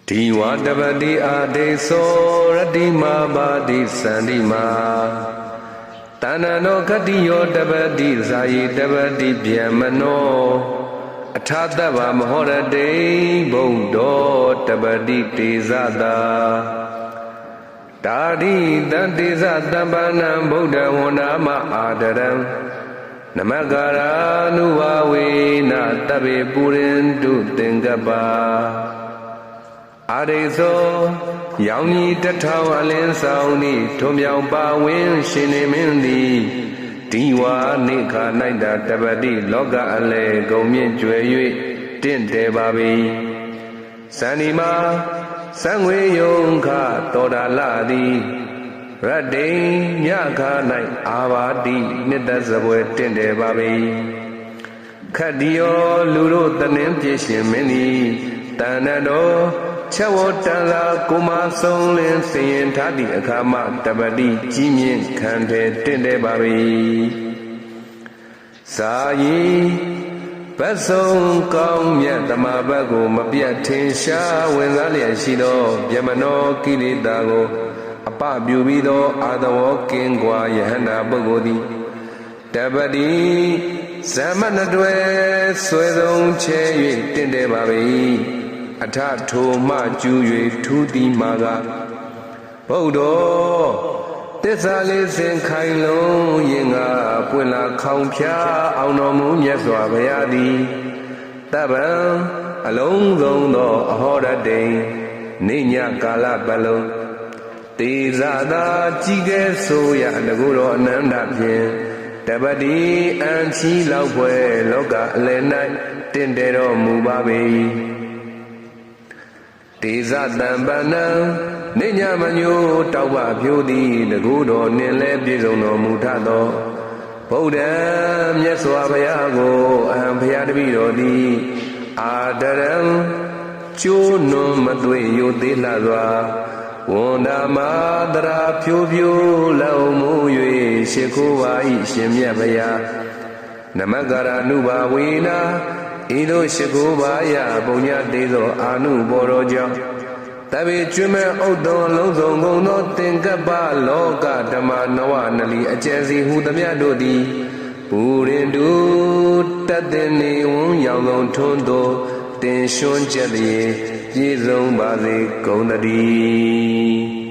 ဒီဝတပတိအာဒေသောရတိမာပါတိသန္တိမာတဏ္ဏနောခတိယောတပတိဇာယိတပတိဗျမနောအထာတဗ္ဗမဟောရတေဘုံတော်တပတိတေဇတာတာရိတံတေဇတမ္ပနံဗုဒ္ဓဝန္နာမအာဒရံနမကာရာနုဝဝေနတဗ္ဗေပုရိန္တုသင်္ကပ္ပအာရိသောရောင်ကြီးတထောင်အလင်းဆောင်သည်ထုံပြောင်ပါဝင်ရှင်နေမင်းသည်ဒီဝါနိခာ၌တာတပတိလောကအလဲဂုံမြင့်ကျွယ်၍တင့်တယ်ပါ၏ဇန်ဒီမာသံငွေယုံခတောတာလသည်ရတ္တိညခာ၌အာဘာတိနှစ်သက်စပွဲတင့်တယ်ပါ၏ခတ္တိယောလူတို့တနင်းပြည့်ရှင်မင်းသည်တဏ္ဍတော်ချက်ဝတန်လာကုမဆုံးလင်းစင်ရင်ထားသည့်အခါမှတပတိကြီးမြင့်ခံတယ်တင့်တယ်ပါ၏ဇာယီဘတ်ဆုံးကောင်းမြတ်တမဘတ်ကိုမပြတ်ထင်ရှားဝင်စားလျက်ရှိသောဗျမနောကိလေသာကိုအပပြုပြီးသောအာသဝကင်းကွာယဟန္တာပုဂ္ဂိုလ်သည်တပတိဇမနတွယ်ဆွဲဆုံးချဲ၍တင့်တယ်ပါ၏အထထိုမှကျူ၍ထူးသည်မှာကဗုဒ္ဓသစ္စာလေးစင်ခိုင်လုံးရင်ကပွင့်လာခေါင်ဖြာအောင်တော်မူမြတ်စွာဘုရားသည်တပ္ပံအလုံးစုံသောအဟောရတိန်နေညကာလပတ်လုံးတေဇသာကြီးကဲဆိုရတကူတော်အနန္တဖြင့်တပတိအံချီလောက်ဖွယ်လောကအလယ်၌တင့်တယ်တော်မူပါ၏တေဇတံပဏံနေညမညိုတောက်ပဖြိုးသည်တကူတော်နှင့်လည်းပြည့်စုံတော်မူထသောဗုဒ္ဓံမြတ်စွာဘုရားကိုအဟံဘုရားတပည့်တော်သည်အာဒရံကျိုးနွန်မသွေယိုသေးလှစွာဝန္ဒမာတရာဖြိုးဖြိုးလောင်မှု၍ရှိခိုးပါ၏ရှင်မြတ်ဘုရားနမကာရနုဘာဝေနာဤသို့ရှိခိုးပါယပုံညတေသောအာနုဘောတော်ကြောင့်တဗေကျွမ်းမဲ့ဥဒ္ဒောလုံးစုံကုန်သောသင်္ကပ္ပလောကဓမ္မနဝနလီအကျဉ်စီဟူသမျှတို့သည်ပုရိန္တုတတ်တဲ့နေဝန်းရောင်လုံးထွန်းသောတင်ရွှွန်းချက်သည်ပြည့်စုံပါစေကုန်သတည်း